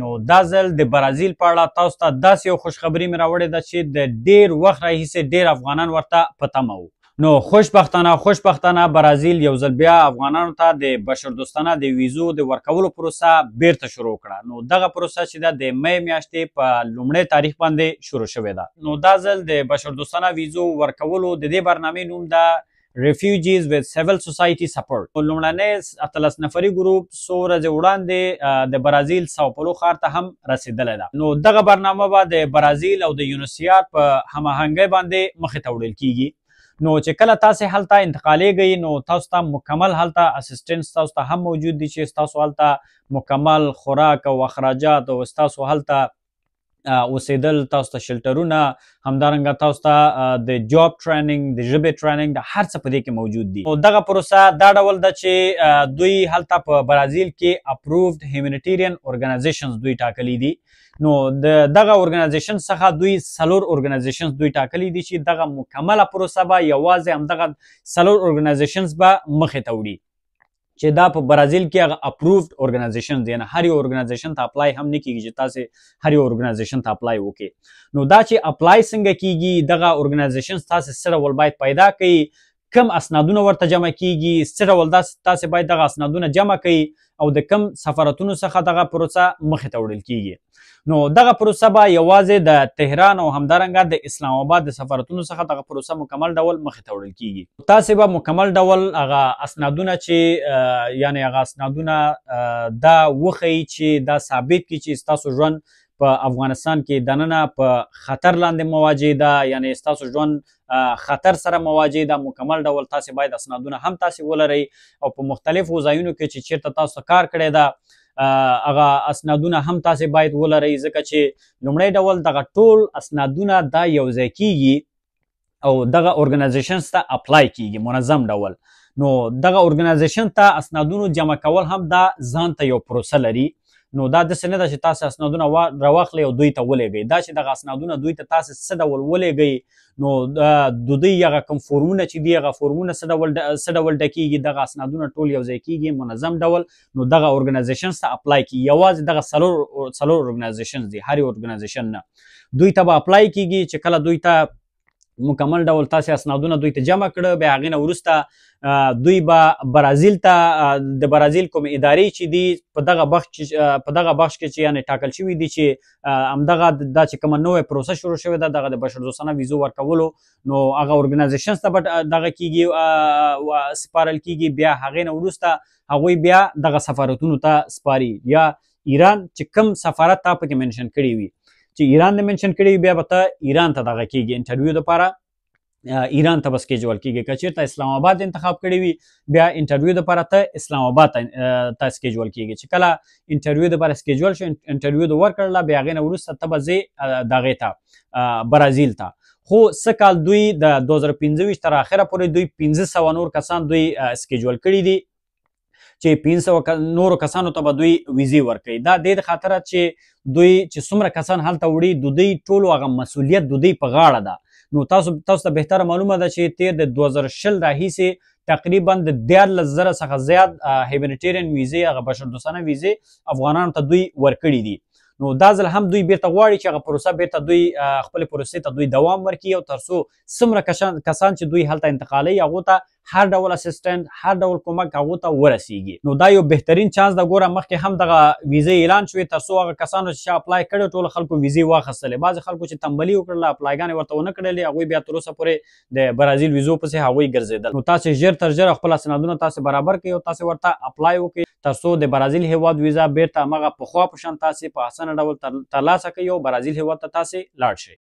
نو دا ځل د برازیل په اړه تاسو ته داسې یو خوشخبري مې راوړې ده چې د ډېر وخت راهیسې ډېر افغانان ورته په تمه وو. نو خوشبختانه برازیل یو ځل بیا افغانانو ته د بشردوستانه د ویزو د ورکولو پروسه بیرته شروع کړه. نو دغه پروسه چې ده د می میاشتې په لومړي تاریخ باندې شروع شوې ده. نو دا ځل د بشردوستانه ویزو ورکولو د دې برنامې نوم ده Refugees with Civil Society Support. لومړنی 18 نفري ګروپ څو ورځې وړاندې د برازیل ساوپولو ښار ته هم رسېدلی ده. نو دغه برنامه به د برازیل او د یونیسیار په هماهنګۍ باندې مخې ته وړل کیږي. نو چې کله تاسې هلته انتقالیږئ نو تاسو ته مکمل هلته اسسټنس تاسو ته هم موجود دي چې ستاسو هلته مکمل خوراک او اخراجات او ستاسو هلته اوسېدل، تاسو ته شلټرونه، همدارنګه تاسو ته د جاب ټریننګ، د ژبې ټریننګ، د هر څه په دې کې موجود دي. نو دغه پروسه دا ډول ده چې دوی هلته په برازیل کې اپروفد هیومانیټیرین ارګنایزیشنز دوی ټاکلي دي. نو د دغه ارګنایزیشن څخه دوی 4 ارګنایزیشنز دوی ټاکلي دي چې دغه مکمله پروسه به یوازې همدغه 4 ارګنایزیشنز به مخې ته وړي چې دا په برازیل کې هغه اپروفد ارګنایزیشن دی. نه هر یو ارګنایزیشن ته اپلای هم نه کیږي چې تاسې هر یو ارګنایزیشن ته اپلای وکړئ. نو دا چې اپلای څنګه کیږي، دغه ارګنایزیشن تاسې څه ډول باید پیدا کړئ، کم اسنادونه ورته جمع کیږي، څه ډول تاسې باید دغه اسنادونه جمع کړئ او د کم سفارتونو څخه دغه پروسه مخې ته وړل کیږي. نو دغه پروسه به یوازې د تهران او همدارنګه د اسلام آباد د سفارتونو څخه دغه پروسه مکمل ډول مخې ته وړل کیږي. تاسې به مکمل ډول هغه اسنادونه چې یعنې هغه اسنادونه دا وښیي چې دا ثابت کړي چې ستاسو ژوند په افغانستان کې دننه په خطر لاندې مواجه ده، یعنې ستاسو ژوند خطر سره مواجه ده. مکمل ډول تاسې باید اسنادونه هم تاسې ولرئ او په مختلفو ځایونو کې چې چیرته تاسو کار کړی ده هغه اسنادونه هم تاسې باید ولرئ، ځکه چې لومړی ډول دغه ټول اسنادونه دا یو ځای کیږي او دغه ارګنایزیشنز ته اپلای کیږي منظم ډول. نو دغه ارګنایزیشن ته اسنادونو جمع کول هم دا ځان ته یو پروسه لري. نو دا داسې نه ده چې تاسې اسنادونه راواخلئ او دوی ته ولېږئ. دا چې دغه اسنادونه دوی ته تاسې څه ډول ولېږئ نو د دوی هغه کوم فورمونه چې دي هغه فورمونه څه ډول ډکېږي، دغه اسنادونه ټول یو ځای کېږي منظم ډول. نو دغه ارګنایزیشنز ته اپلای کېږي. یوازې دغه 4 ارګنایزیشنز دي، هر یو ارګنایزیشن نه. دوی ته به اپلای کېږي چې کله دوی ته مکمل ډول تاسې اسنادونه دوی ته جمع کړه، بیا هغې نه وروسته دوی به برازیل ته د برازیل کوم ادارې چې دي په دغه بخش کې چې یعنې ټاکل شوي دي چې همدغه دا چې کومه نوې پروسه شروع شوې ده دغه د بشردوستانه ویزو ورکولو، نو هغه ارګنایزیشنز ته به دغه کېږي سپارل کېږي. بیا هغې نه وروسته هغوی بیا دغه سفارتونو ته سپاري، یا ایران چې کوم سفارت تا پکې منشن کړي وي چې ایران د منشن کړي بیا به ته ایران ته دغه کېږي انټرویو دپاره، ایران ته به سکیجول کېږي. که چېرته اسلام آباد انتخاب کړی وي بیا انټرویو دپاره ته اسلام آباد ته سکیجول کېږي. چې کله انټرویو دپاره سکیجول شو، انټرویو د ورکړله، بیا هغې نه وروسته ته به ځې دغې ته برازیل ته. خو څه کال دوی د 2025 تر آخره پورې دوی 1500 نور کسان دوی سکیجول کړي دي چې 500 نورو کسانو ته به دوی ویزې ورکوي. دا د دې خاطره چې دوی چې څومره کسان هلته وړي د دوی ټولو هغه مسؤلیت د دوی په غاړه ده. نو تاسو ته بهتره معلومه ده چې تیر د 2020 راهیسې تقریبا د 14,000 څخه زیات هیومانیټیرین ویزې، هغه بشردوستانه ویزې افغانانو ته دوی ورکړي دي. نو دا ځل هم دوی بیرته غواړي چې هغه پروسه بیرته دوی خپلې پروسې ته دوی دوام ورکړي او تر څو څومره کسان چې دوی هلته انتقالوي هغو ته هر ډول اسسټنټ، هر ډول کومک هغو ته ورسیږي. نو دا یو بهترین چانس ده. ګوره مخکې هم دغه ویزې اعلان شوې تر څو هغه کسانو چې چا اپلای کړی ټولو خلکو ویزې واخیستلې. بعضې خلکو چې تنبلي وکړله اپلایګانې ورته ونه کړلې هغوی بیا تر اوسه پورې د برازیل ویزو پسې هغوی ګرځېدل. نو تاسې ژر تر ژره خپل اسنادونه تاسې برابر کړئ او تاسې ورته اپلای وکړئ تر څو د برازیل هیواد ویزا بیرته همغه پخوا په شان تاسې په اسانه ډول ترلاسه کړئ او برازیل هیواد ته تاسې لاړ شئ.